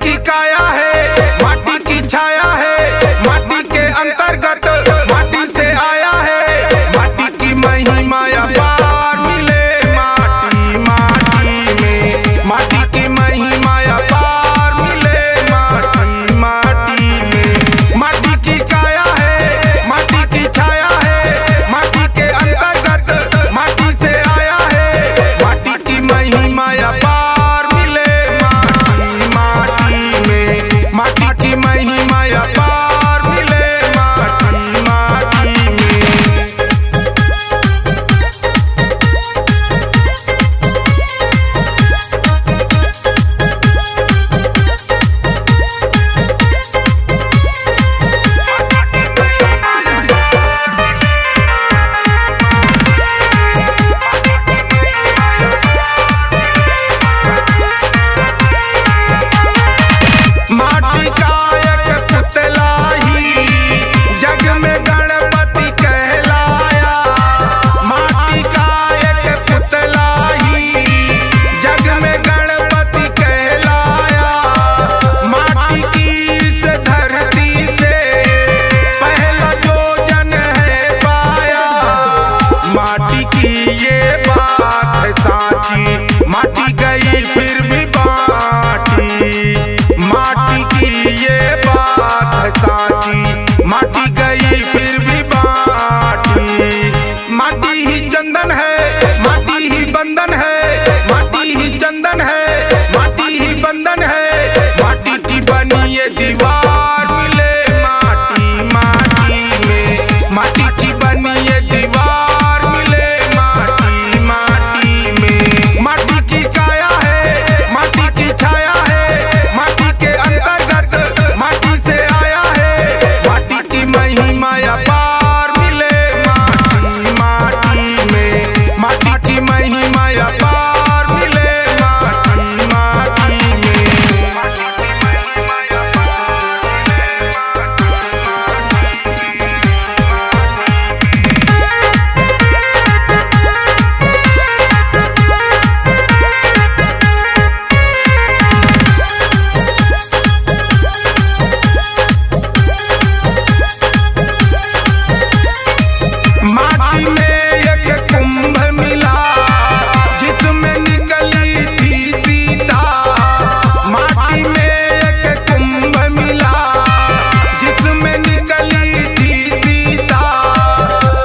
की काया है, माटी की छाया है, माटी के अंतर्गत माटी से आया है। माटी की महिमा अपार मिले माटी माटी में, माटी की महिमा अपार मिले माटी माटी में। माटी की काया है, माटी की छाया है, माटी के अंतर्गत माटी से आया है। माटी की महिमा अपार मिले माटी माटी में, माटी की महिमा अपार मिले माटी माटी में। माटी का एक पुतला ही जग में गणपति कहलाया। माटी का एक पुतला ही जग में गणपति कहलाया। माटी की इस धरती से पहला जो जन है पाया। माटी की ये बात है साची, माटी गई फिर भी बाटी। माटी की ये बात है साची, माटी गई फिर भी बाटी। माटी ही चंदन है, माटी ही बंधन है, माटी ही चंदन है, माटी ही बंधन है। माटी की बनी ये दीवार मिले माटी माटी में, माटी की बनी ये दीवार मिले माटी माटी में। माटी की काया है, माटी की छाया है, माटी के अंतर्गत माटी से आया है। माटी की महिमा अपार मिले माटी माटी में, माटी की महिमा अपार मिले माटी माटी में। माटी में एक कुंभ मिला जिसमें निकली थी सीता। माटी में एक कुंभ मिला जिसमें निकली थी सीता।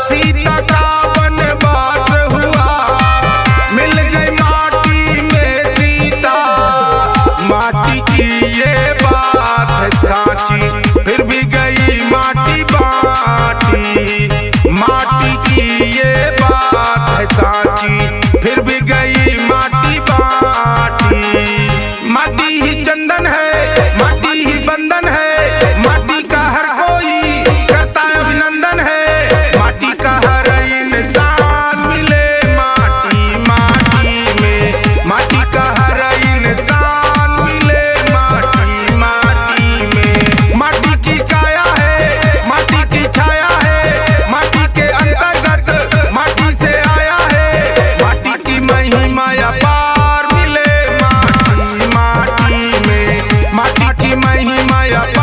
सीता का वनवास हुआ, मिल गई माटी में सीता। माटी की ये बात है साची, फिर भी गई माटी बाटी। माटी की ये बात है साची, फिर भी गई माटी बाटी। माटी ही चंदन है, माटी ही बंधन है, माटी का हर कोई करता अभिनंदन है। माटी का हर इंसान मिले माटी माटी में, माटी का हर इंसान मिले माटी माटी में। माटी की काया है, माटी की छाया है, माटी के अंतर्गत माटी से आया है। माटी की महिमा अपार मिले माटी माटी में, माटी की महिमा अपार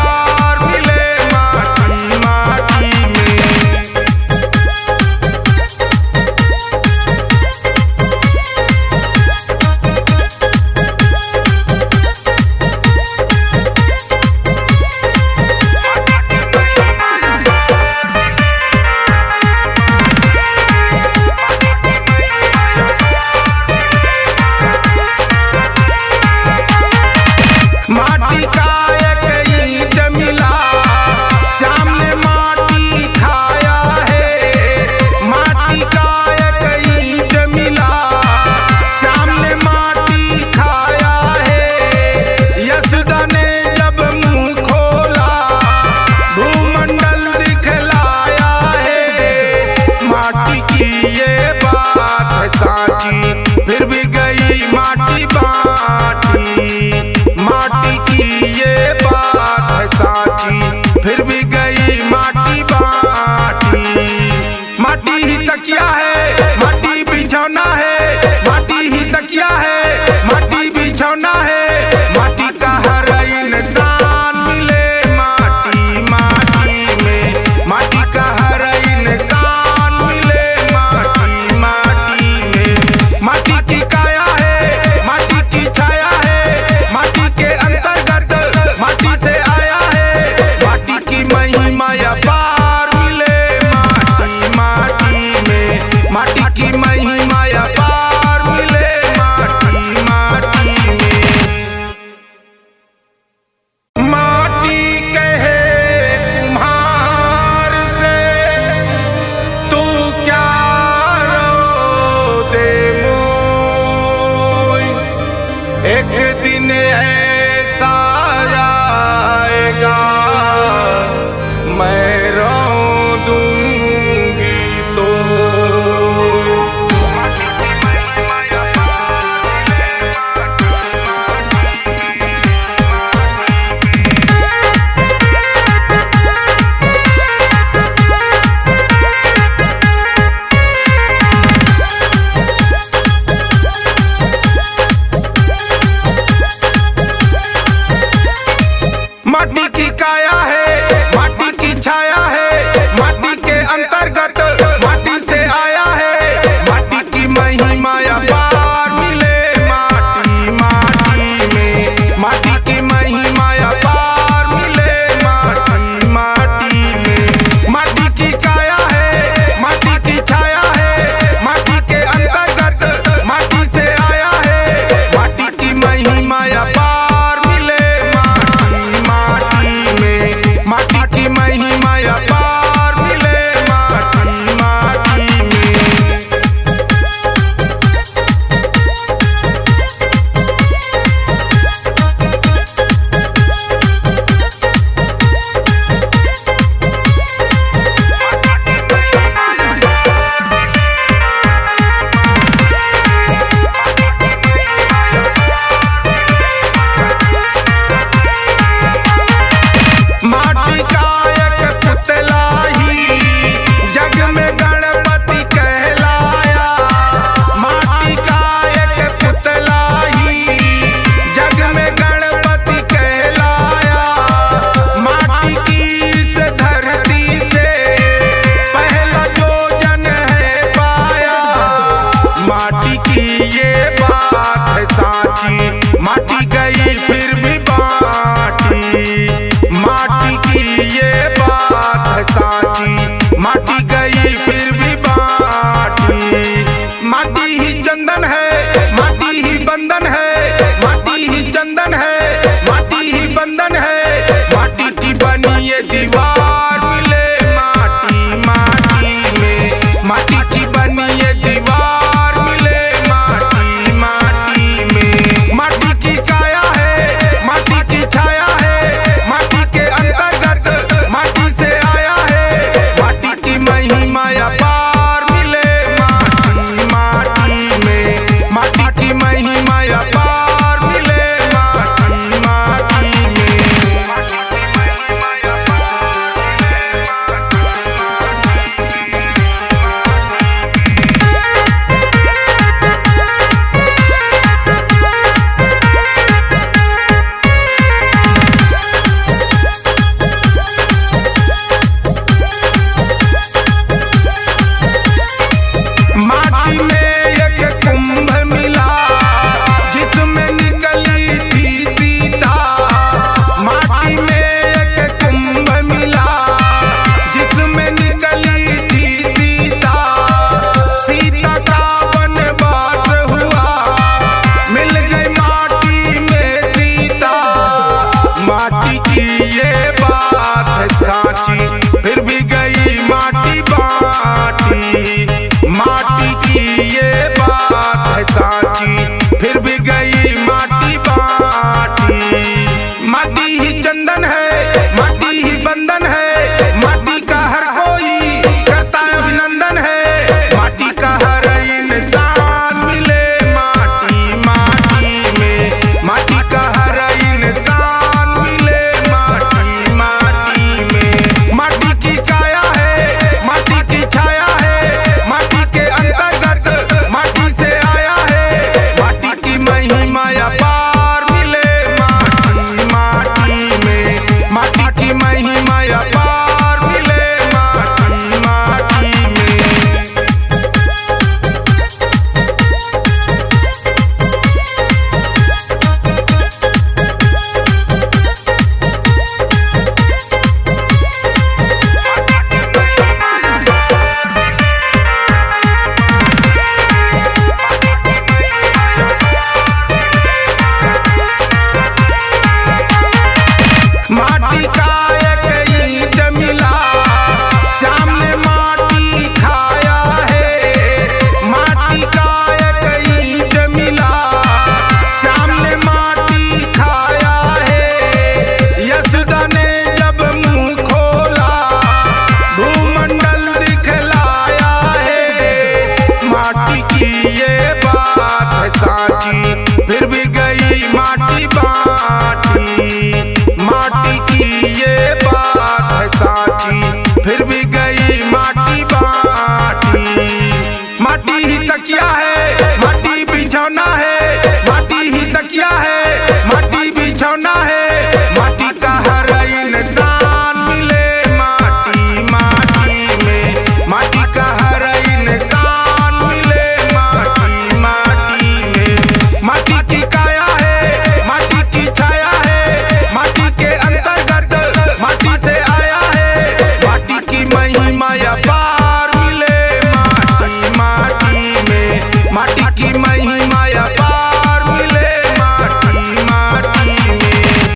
माटी का हर